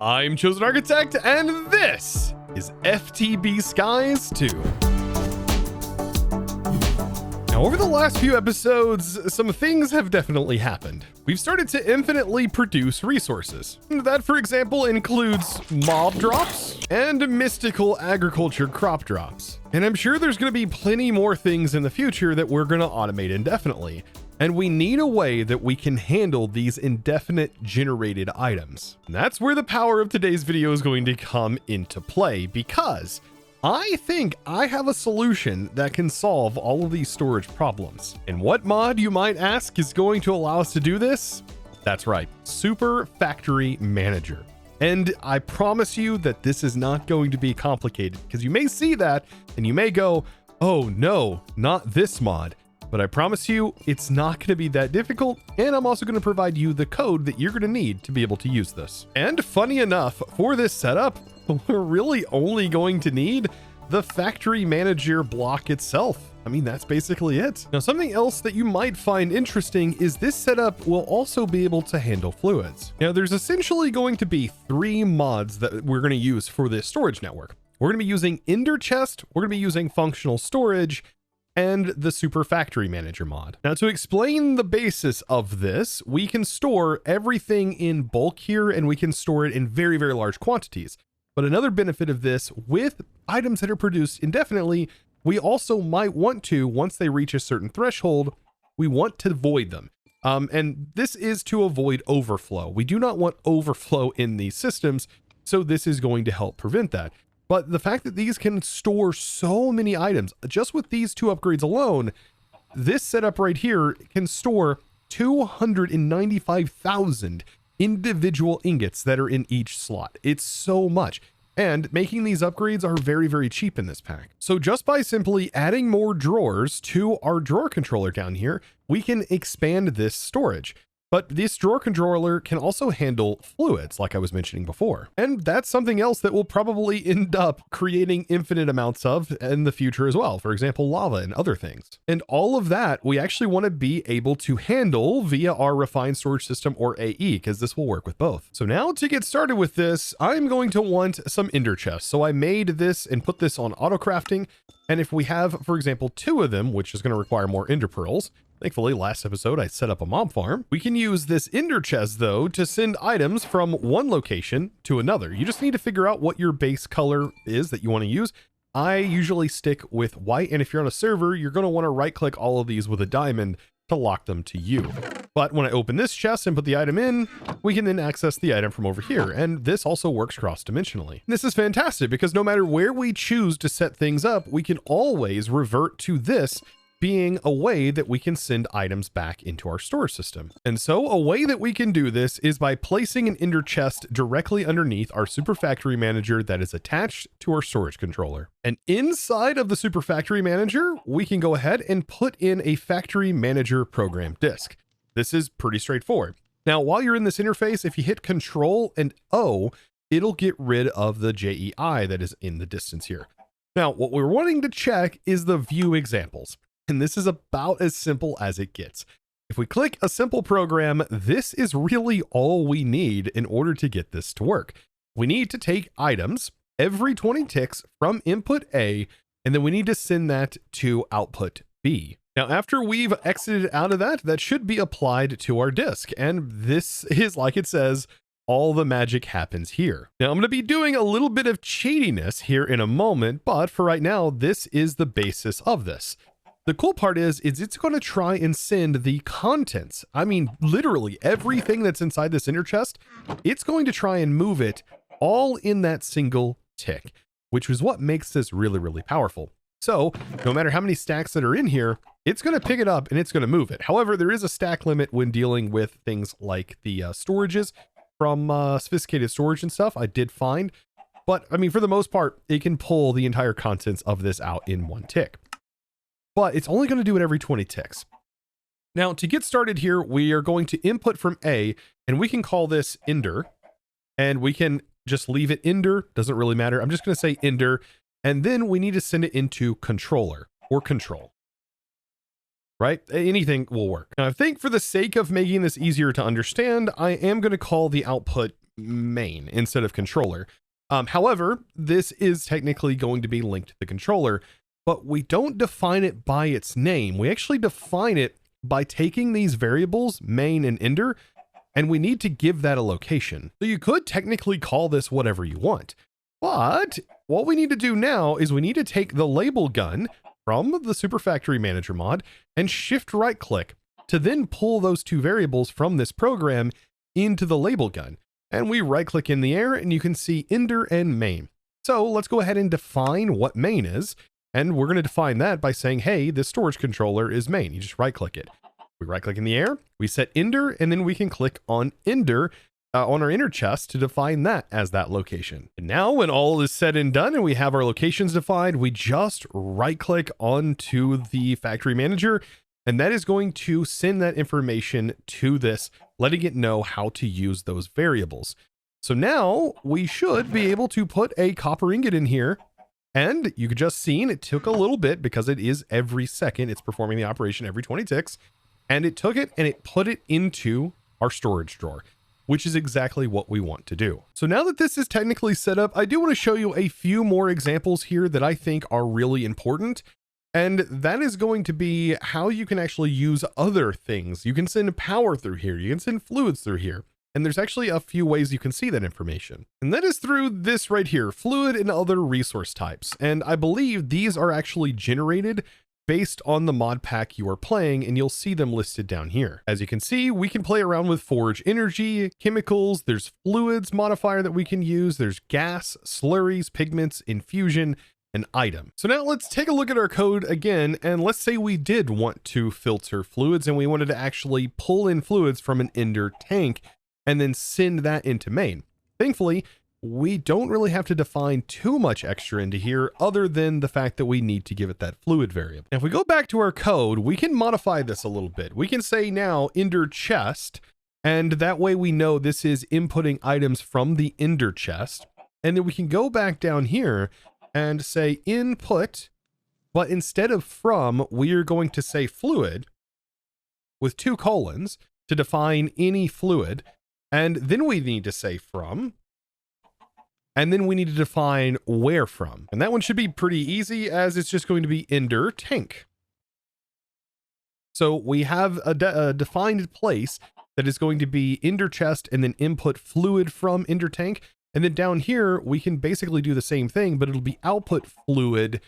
I'm ChosenArchitect, and this is FTB Skies 2. Now, over the last few episodes, some things have definitely happened. We've started to infinitely produce resources. That, for example, includes mob drops and mystical agriculture crop drops. And I'm sure there's going to be plenty more things in the future that we're going to automate indefinitely. And we need a way that we can handle these indefinite generated items. And that's where the power of today's video is going to come into play, because I think I have a solution that can solve all of these storage problems. And what mod, you might ask, is going to allow us to do this? That's right, Super Factory Manager. And I promise you that this is not going to be complicated, because you may see that and you may go, oh no, not this mod. But I promise you, it's not going to be that difficult, and I'm also going to provide you the code that you're going to need to be able to use this. And funny enough, for this setup, we're really only going to need the factory manager block itself. I mean, that's basically it. Now, something else that you might find interesting is this setup will also be able to handle fluids. Now, there's essentially going to be 3 mods that we're going to use for this storage network. We're going to be using Ender Chest, we're going to be using functional storage, and the Super Factory Manager mod. Now, to explain the basis of this, we can store everything in bulk here, and we can store it in very, very large quantities. But another benefit of this, with items that are produced indefinitely, we also might want to, once they reach a certain threshold, we want to void them. And this is to avoid overflow. We do not want overflow in these systems, so this is going to help prevent that. But the fact that these can store so many items, just with these 2 upgrades alone, this setup right here can store 295,000 individual ingots that are in each slot. It's so much. And making these upgrades are very, very cheap in this pack. So just by simply adding more drawers to our drawer controller down here, we can expand this storage. But this drawer controller can also handle fluids, like I was mentioning before. And that's something else that we'll probably end up creating infinite amounts of in the future as well. For example, lava and other things. And all of that, we actually want to be able to handle via our refined storage system, or AE, because this will work with both. So now to get started with this, I'm going to want some ender chests. So I made this and put this on auto crafting. And if we have, for example, 2 of them, which is going to require more ender pearls, thankfully, last episode, I set up a mob farm. We can use this ender chest, though, to send items from one location to another. You just need to figure out what your base color is that you want to use. I usually stick with white, and if you're on a server, you're going to want to right-click all of these with a diamond to lock them to you. But when I open this chest and put the item in, we can then access the item from over here. And this also works cross-dimensionally. This is fantastic because no matter where we choose to set things up, we can always revert to this being a way that we can send items back into our storage system. And so a way that we can do this is by placing an ender chest directly underneath our Super Factory Manager that is attached to our storage controller. And inside of the Super Factory Manager, we can go ahead and put in a Factory Manager program disk. This is pretty straightforward. Now, while you're in this interface, if you hit Control and O, it'll get rid of the JEI that is in the distance here. Now, what we're wanting to check is the view examples. And this is about as simple as it gets. If we click a simple program, this is really all we need in order to get this to work. We need to take items every 20 ticks from input A, and then we need to send that to output B. Now, after we've exited out of that, that should be applied to our disk. And this is, like it says, all the magic happens here. Now, I'm going to be doing a little bit of cheatiness here in a moment, but for right now, this is the basis of this. The cool part is it's going to try and send the contents. I mean, literally everything that's inside this ender chest, it's going to try and move it all in that single tick, which is what makes this really, really powerful. So no matter how many stacks that are in here, it's going to pick it up and it's going to move it. However, there is a stack limit when dealing with things like the storages from sophisticated storage and stuff. I did find, but I mean, for the most part, it can pull the entire contents of this out in one tick. But it's only going to do it every 20 ticks. Now, to get started here, we are going to input from A, and we can call this ender, and we can just leave it ender, doesn't really matter. I'm just going to say ender, and then we need to send it into controller or control. right? Anything will work. Now, I think for the sake of making this easier to understand, I am going to call the output main instead of controller. However, this is technically going to be linked to the controller, but we don't define it by its name. We actually define it by taking these variables, main and ender, and we need to give that a location. So you could technically call this whatever you want, but what we need to do now is we need to take the label gun from the Super Factory Manager mod and shift right click to then pull those two variables from this program into the label gun. And we right click in the air and you can see ender and main. So let's go ahead and define what main is. And we're going to define that by saying, hey, this storage controller is main. You just right click it. We right click in the air, we set ender, and then we can click on ender on our inner chest to define that as that location. And now when all is said and done and we have our locations defined, we just right click onto the factory manager, and that is going to send that information to this, letting it know how to use those variables. So now we should be able to put a copper ingot in here. And you could just see it took a little bit because it is every second. It's performing the operation every 20 ticks. And it took it and it put it into our storage drawer, which is exactly what we want to do. So now that this is technically set up, I do want to show you a few more examples here that I think are really important. And that is going to be how you can actually use other things. You can send power through here. You can send fluids through here. And there's actually a few ways you can see that information. And that is through this right here, fluid and other resource types. And I believe these are actually generated based on the mod pack you are playing, and you'll see them listed down here. As you can see, we can play around with forage energy, chemicals, there's fluids modifier that we can use, there's gas, slurries, pigments, infusion, an item. So now let's take a look at our code again, and let's say we did want to filter fluids and we wanted to actually pull in fluids from an ender tank and then send that into main. Thankfully, we don't really have to define too much extra into here other than the fact that we need to give it that fluid variable. Now, if we go back to our code, we can modify this a little bit. We can say now ender chest, and that way we know this is inputting items from the ender chest. And then we can go back down here and say input, but instead of from, we are going to say fluid with 2 colons to define any fluid. And then we need to say from, and then we need to define where from. And that one should be pretty easy as it's just going to be ender tank. So we have a defined place that is going to be ender chest and then input fluid from ender tank. And then down here, we can basically do the same thing, but it'll be output fluid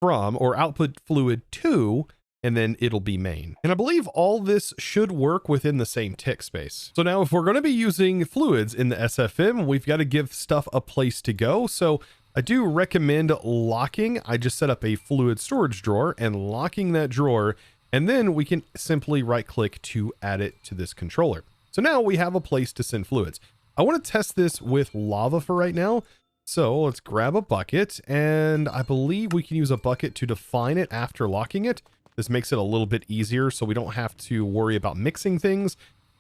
from or output fluid to, and then it'll be main. And I believe all this should work within the same tick space. So now if we're going to be using fluids in the SFM, we've got to give stuff a place to go. So I do recommend locking. I just set up a fluid storage drawer and locking that drawer, and then we can simply right click to add it to this controller. So now we have a place to send fluids. I want to test this with lava for right now. So let's grab a bucket, and I believe we can use a bucket to define it after locking it. This makes it a little bit easier so we don't have to worry about mixing things.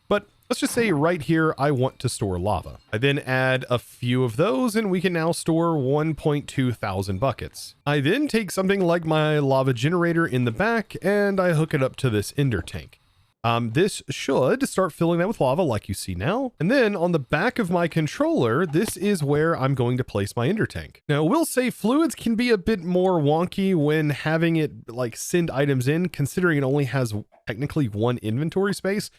But let's just say right here, I want to store lava. I then add a few of those and we can now store 1.2 thousand buckets. I then take something like my lava generator in the back and I hook it up to this ender tank. This should start filling that with lava like you see now. And then on the back of my controller, this is where I'm going to place my ender tank. Now, we'll say fluids can be a bit more wonky when having it like send items in, considering it only has technically 1 inventory space,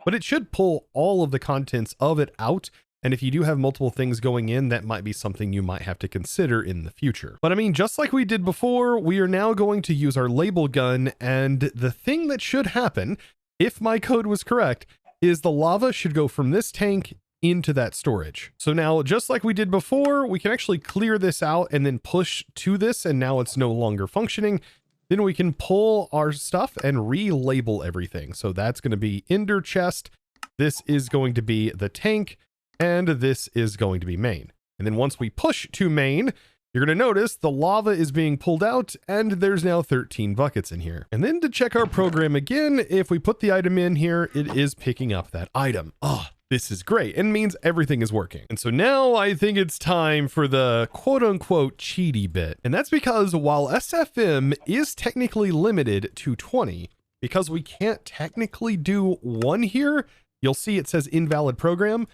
but it should pull all of the contents of it out. And if you do have multiple things going in, that might be something you might have to consider in the future. But I mean, just like we did before, we are now going to use our label gun, and the thing that should happen, if my code was correct, is the lava should go from this tank into that storage. So now, just like we did before, we can actually clear this out and then push to this, and now it's no longer functioning. Then we can pull our stuff and relabel everything. So that's going to be ender chest. This is going to be the tank, and this is going to be main. And then once we push to main, you're going to notice the lava is being pulled out and there's now 13 buckets in here. And then to check our program again, if we put the item in here, it is picking up that item. Oh, this is great and means everything is working. And so now I think it's time for the quote unquote cheaty bit. And that's because while SFM is technically limited to 20, because we can't technically do 1 here, you'll see it says invalid program.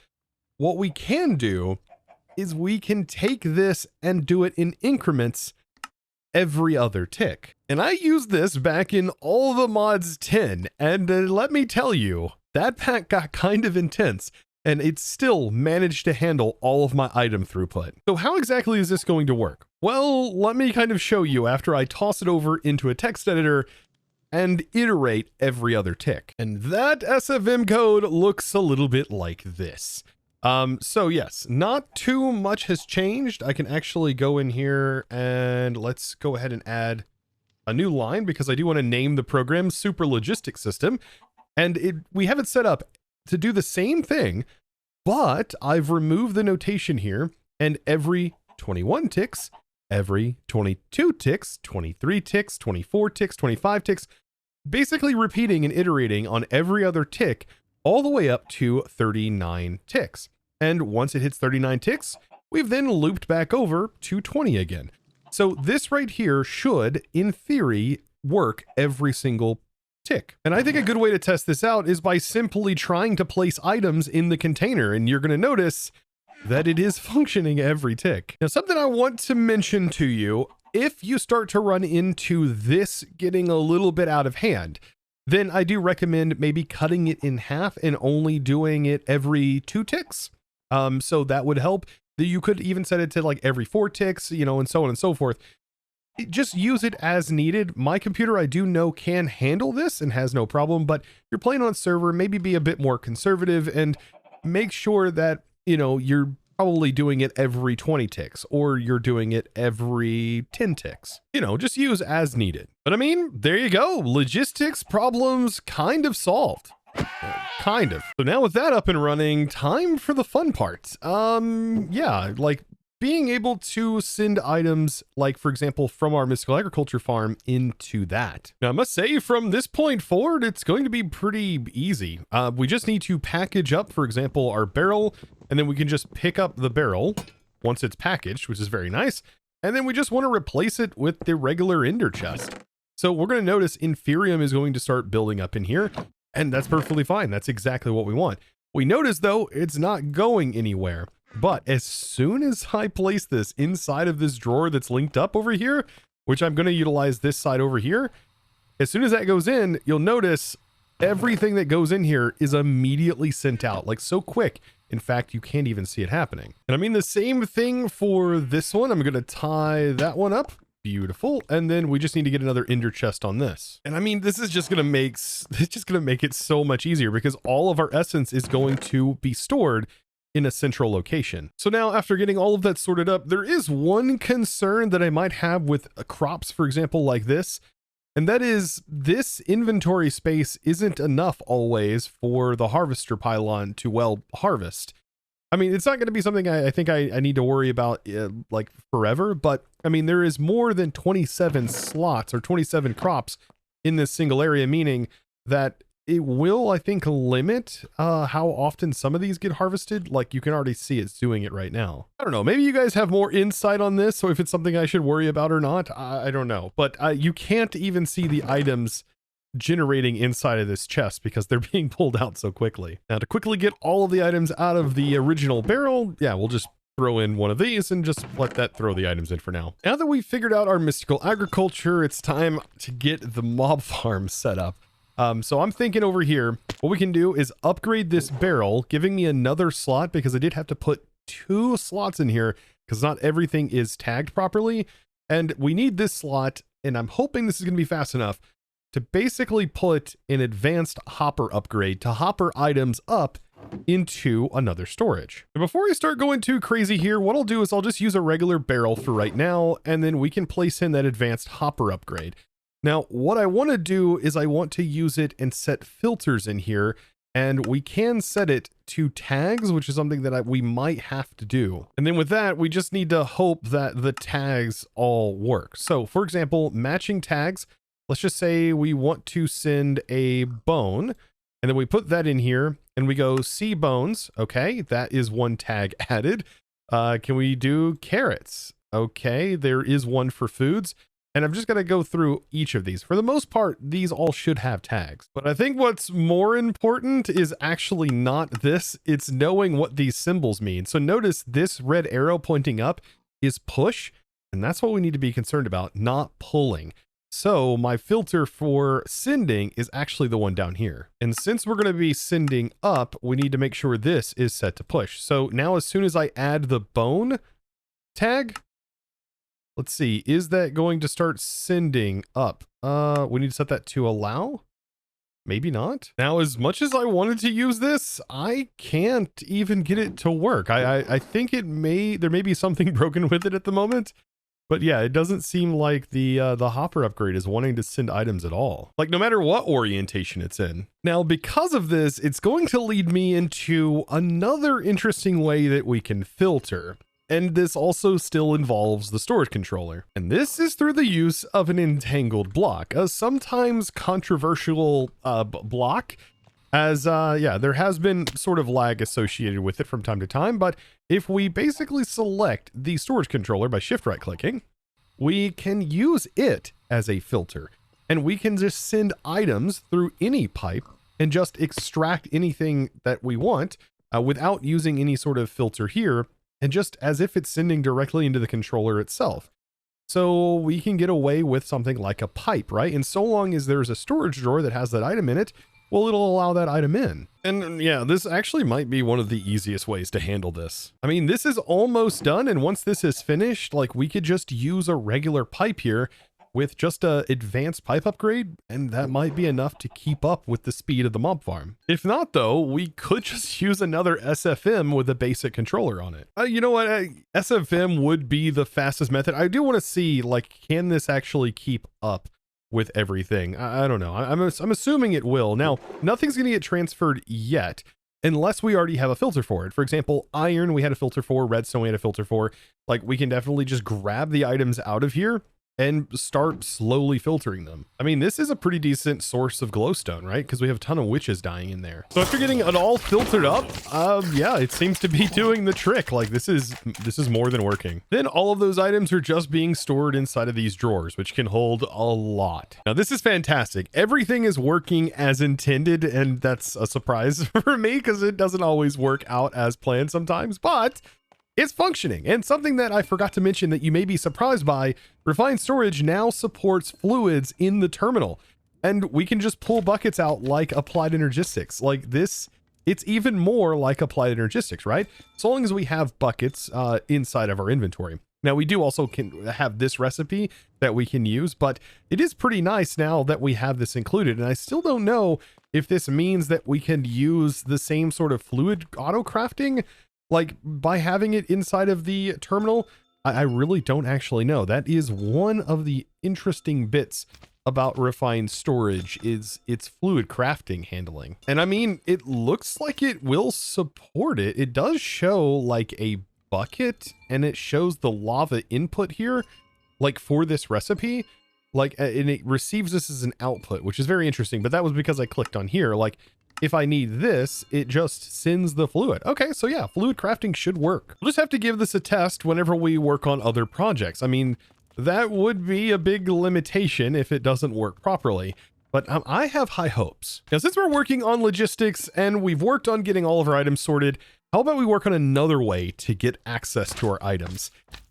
what we can do is we can take this and do it in increments every other tick. And I used this back in All the Mods 10, and let me tell you, that pack got kind of intense, and it still managed to handle all of my item throughput. So how exactly is this going to work? Well, let me kind of show you after I toss it over into a text editor and iterate every other tick. And that SFM code looks a little bit like this. So yes, not too much has changed. I can actually go in here and let's go ahead and add a new line because I do want to name the program Super Logistics System. And we have it set up to do the same thing, but I've removed the notation here, and every 21 ticks, every 22 ticks, 23 ticks, 24 ticks, 25 ticks, basically repeating and iterating on every other tick all the way up to 39 ticks. And once it hits 39 ticks, we've then looped back over to 20 again. So this right here should, in theory, work every single tick. And I think a good way to test this out is by simply trying to place items in the container, and you're going to notice that it is functioning every tick. Now, something I want to mention to you, if you start to run into this getting a little bit out of hand, then I do recommend maybe cutting it in half and only doing it every 2 ticks. So that would help. You could even set it to like every 4 ticks, you know, and so on and so forth. Just use it as needed. My computer, I do know, can handle this and has no problem, but if you're playing on server, maybe be a bit more conservative and make sure that, you know, you're probably doing it every 20 ticks or you're doing it every 10 ticks. You know, just use as needed. But I mean, there you go. Logistics problems kind of solved. Kind of. So now with that up and running, time for the fun part. Yeah, like being able to send items, like for example, from our mystical agriculture farm into that. Now I must say from this point forward, it's going to be pretty easy. We just need to package up, for example, our barrel, and then we can just pick up the barrel once it's packaged, which is very nice. And then we just want to replace it with the regular ender chest. So we're going to notice Inferium is going to start building up in here, and that's perfectly fine. That's exactly what we want. We notice though, it's not going anywhere. But as soon as I place this inside of this drawer that's linked up over here, which I'm going to utilize this side over here, as soon as that goes in, you'll notice everything that goes in here is immediately sent out, like so quick. In fact, you can't even see it happening. And I mean the same thing for this one. I'm going to tie that one up. Beautiful. And then we just need to get another ender chest on this. And I mean, this is just going to make it so much easier because all of our essence is going to be stored in a central location. So now after getting all of that sorted up, there is one concern that I might have with crops, for example, like this, and that is this inventory space isn't enough always for the harvester pylon to well harvest. I mean, it's not going to be something I think I need to worry about like forever, but I mean, there is more than 27 slots or 27 crops in this single area, meaning that it will, I think, limit how often some of these get harvested. Like you can already see it's doing it right now. I don't know. Maybe you guys have more insight on this. So if it's something I should worry about or not, I don't know. But you can't even see the items generating inside of this chest because they're being pulled out so quickly. Now to quickly get all of the items out of the original barrel, yeah, we'll just throw in one of these and just let that throw the items in for now. Now that we've figured out our mystical agriculture, it's time to get the mob farm set up. So I'm thinking over here, what we can do is upgrade this barrel, giving me another slot because I did have to put 2 slots in here because not everything is tagged properly. And we need this slot, and I'm hoping this is going to be fast enough to basically put an advanced hopper upgrade to hopper items up into another storage. And before we start going too crazy here, what I'll do is I'll just use a regular barrel for right now, and then we can place in that advanced hopper upgrade. Now, what I want to do is I want to use it and set filters in here, and we can set it to tags, which is something that we might have to do. And then with that, we just need to hope that the tags all work. So for example, matching tags, let's just say we want to send a bone, and then we put that in here and we go see bones. Okay, that is one tag added. Can we do carrots? Okay, there is one for foods. And I'm just going to go through each of these. For the most part, these all should have tags. But I think what's more important is actually not this. It's knowing what these symbols mean. So notice this red arrow pointing up is push. And that's what we need to be concerned about, not pulling. So my filter for sending is actually the one down here. And since we're going to be sending up, we need to make sure this is set to push. So now as soon as I add the bone tag, let's see, is that going to start sending up? We need to set that to allow. Maybe not. Now, as much as I wanted to use this, I can't even get it to work. I think there may be something broken with it at the moment. But yeah, it doesn't seem like the hopper upgrade is wanting to send items at all. Like no matter what orientation it's in. Now, because of this, it's going to lead me into another interesting way that we can filter. And this also still involves the storage controller. And this is through the use of an entangled block, a sometimes controversial block. As there has been sort of lag associated with it from time to time, but if we basically select the storage controller by shift right clicking, we can use it as a filter, and we can just send items through any pipe and just extract anything that we want without using any sort of filter here, and just as if it's sending directly into the controller itself. So we can get away with something like a pipe, right? And so long as there's a storage drawer that has that item in it, well, it'll allow that item in. And yeah, this actually might be one of the easiest ways to handle this. I mean, this is almost done. And once this is finished, like we could just use a regular pipe here with just a advanced pipe upgrade. And that might be enough to keep up with the speed of the mob farm. If not though, we could just use another SFM with a basic controller on it. You know what? SFM would be the fastest method. I do want to see, like, can this actually keep up with everything? I don't know. I'm assuming it will. Now, nothing's going to get transferred yet unless we already have a filter for it. For example, iron we had a filter for, redstone we had a filter for. Like, we can definitely just grab the items out of here and start slowly filtering them. I mean, this is a pretty decent source of glowstone, right? Because we have a ton of witches dying in there. So after getting it all filtered up, yeah, it seems to be doing the trick. Like this is more than working. Then all of those items are just being stored inside of these drawers, which can hold a lot. Now this is fantastic. Everything is working as intended, and that's a surprise for me because it doesn't always work out as planned sometimes, but it's functioning. And something that I forgot to mention that you may be surprised by, Refined Storage now supports fluids in the terminal, and we can just pull buckets out like Applied Energistics. Like this, it's even more like Applied Energistics, right? So long as we have buckets inside of our inventory. Now we do also can have this recipe that we can use, but it is pretty nice now that we have this included. And I still don't know if this means that we can use the same sort of fluid auto crafting like by having it inside of the terminal. I really don't actually know. That is one of the interesting bits about Refined Storage is its fluid crafting handling. And I mean, it looks like it will support it. It does show like a bucket, and it shows the lava input here, like for this recipe, like, and it receives this as an output, which is very interesting. But that was because I clicked on here. Like, if I need this, it just sends the fluid. Okay, so yeah, fluid crafting should work. We'll just have to give this a test whenever we work on other projects. I mean, that would be a big limitation if it doesn't work properly. But I have high hopes. Now, since we're working on logistics and we've worked on getting all of our items sorted, how about we work on another way to get access to our items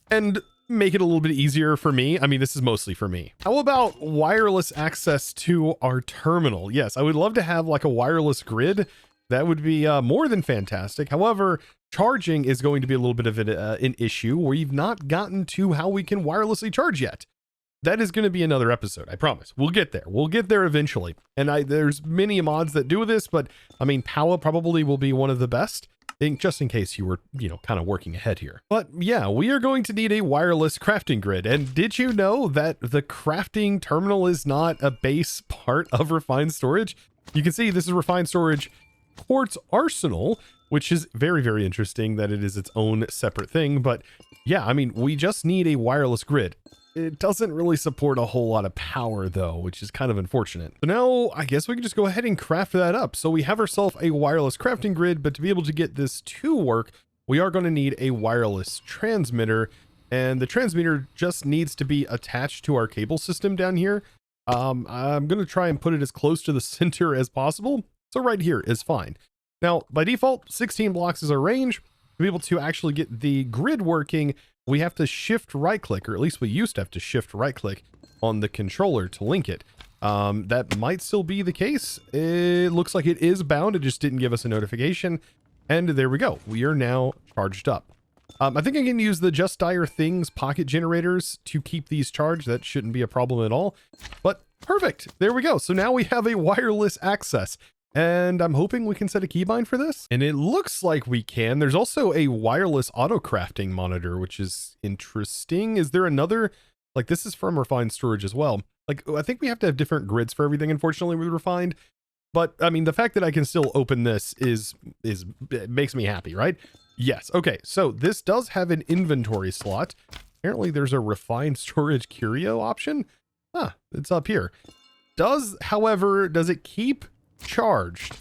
and make it a little bit easier for me? I mean, this is mostly for me. How about wireless access to our terminal? Yes, I would love to have like a wireless grid. That would be more than fantastic. However, charging is going to be a little bit of an issue. We've not gotten to how we can wirelessly charge yet. That is going to be another episode, I promise. We'll get there. We'll get there eventually. And there's many mods that do this, but I mean, Powa probably will be one of the best, just in case you were, kind of working ahead here. But yeah, we are going to need a wireless crafting grid. And did you know that the crafting terminal is not a base part of Refined Storage? You can see this is Refined Storage Quartz Arsenal, which is very, very interesting that it is its own separate thing. But yeah, I mean, we just need a wireless grid. It doesn't really support a whole lot of power though, which is kind of unfortunate. So now I guess we can just go ahead and craft that up. So we have ourselves a wireless crafting grid, but to be able to get this to work, we are going to need a wireless transmitter. and the transmitter just needs to be attached to our cable system down here. I'm going to try and put it as close to the center as possible. So right here is fine. Now, by default, 16 blocks is our range. To be able to actually get the grid working, we have to shift right click, or at least we used to have to shift right click on the controller to link it. That might still be the case. It looks like it is bound. It just didn't give us a notification. And there we go. We are now charged up. I think I can use the Just Dire Things pocket generators to keep these charged. That shouldn't be a problem at all. But perfect. There we go. So now we have a wireless access. And I'm hoping we can set a keybind for this. And it looks like we can. There's also a wireless auto crafting monitor, which is interesting. Is there another, like this is from Refined Storage as well. Like I think we have to have different grids for everything, unfortunately, with Refined. But I mean, the fact that I can still open this it makes me happy, right? Yes. Okay. So this does have an inventory slot. Apparently there's a Refined Storage curio option. Huh, it's up here. However, does it keep charged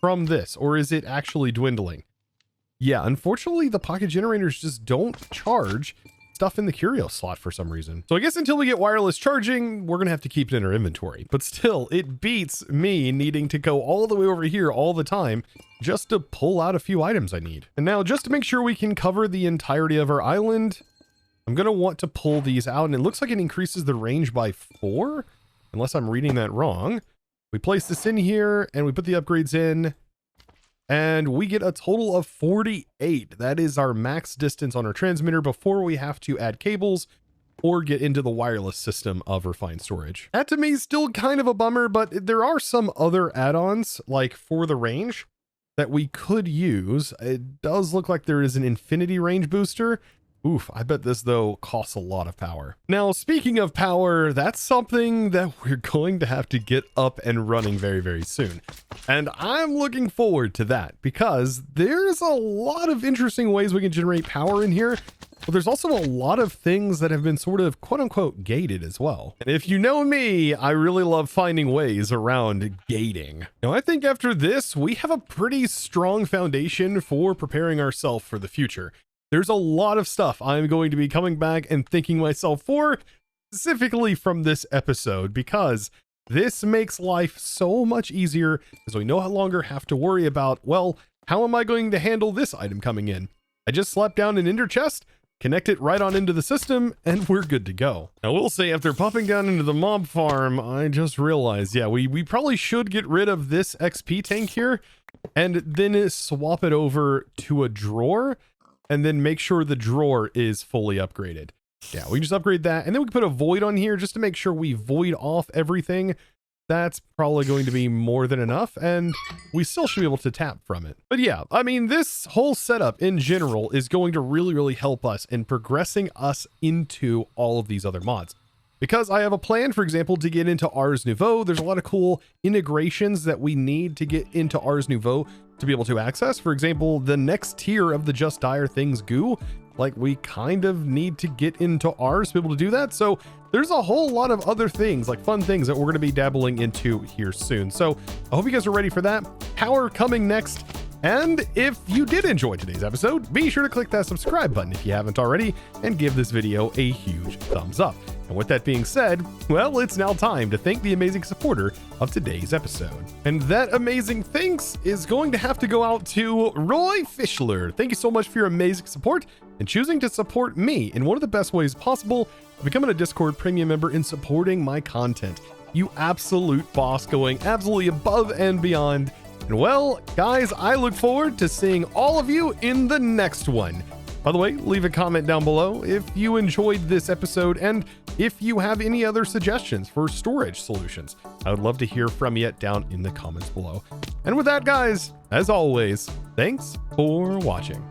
from this, or is it actually dwindling? Yeah, unfortunately the pocket generators just don't charge stuff in the curio slot for some reason. So I guess until we get wireless charging, we're gonna have to keep it in our inventory. But still, it beats me needing to go all the way over here all the time just to pull out a few items I need. And now, just to make sure we can cover the entirety of our island, I'm gonna want to pull these out, and it looks like it increases the range by 4, unless I'm reading that wrong. We place this in here and we put the upgrades in and we get a total of 48. That is our max distance on our transmitter before we have to add cables or get into the wireless system of Refined Storage. That to me is still kind of a bummer, but there are some other add-ons like for the range that we could use. It does look like there is an infinity range booster. Oof, I bet this, though, costs a lot of power. Now, speaking of power, that's something that we're going to have to get up and running very, very soon. And I'm looking forward to that because there's a lot of interesting ways we can generate power in here, but there's also a lot of things that have been sort of quote-unquote gated as well. And if you know me, I really love finding ways around gating. Now, I think after this, we have a pretty strong foundation for preparing ourselves for the future. There's a lot of stuff I'm going to be coming back and thanking myself for, specifically from this episode, because this makes life so much easier as we no longer have to worry about, well, how am I going to handle this item coming in? I just slap down an ender chest, connect it right on into the system, and we're good to go. Now, we'll say after popping down into the mob farm, I just realized, yeah, we probably should get rid of this XP tank here and then swap it over to a drawer, and then make sure the drawer is fully upgraded. Yeah, we can just upgrade that. And then we can put a void on here just to make sure we void off everything. That's probably going to be more than enough. And we still should be able to tap from it. But yeah, I mean, this whole setup in general is going to really, really help us in progressing us into all of these other mods. Because I have a plan, for example, to get into Ars Nouveau. There's a lot of cool integrations that we need to get into Ars Nouveau to be able to access. For example, the next tier of the Just Dire Things goo, like we kind of need to get into Ars to be able to do that. So there's a whole lot of other things, like fun things that we're going to be dabbling into here soon. So I hope you guys are ready for that. Power coming next. And if you did enjoy today's episode, be sure to click that subscribe button if you haven't already, and give this video a huge thumbs up. And with that being said, well, it's now time to thank the amazing supporter of today's episode. And that amazing thanks is going to have to go out to Roy Fischler. Thank you so much for your amazing support and choosing to support me in one of the best ways possible, becoming a Discord premium member and supporting my content. You absolute boss, going absolutely above and beyond. And well, guys, I look forward to seeing all of you in the next one. By the way, leave a comment down below if you enjoyed this episode and if you have any other suggestions for storage solutions. I would love to hear from you down in the comments below. And with that, guys, as always, thanks for watching.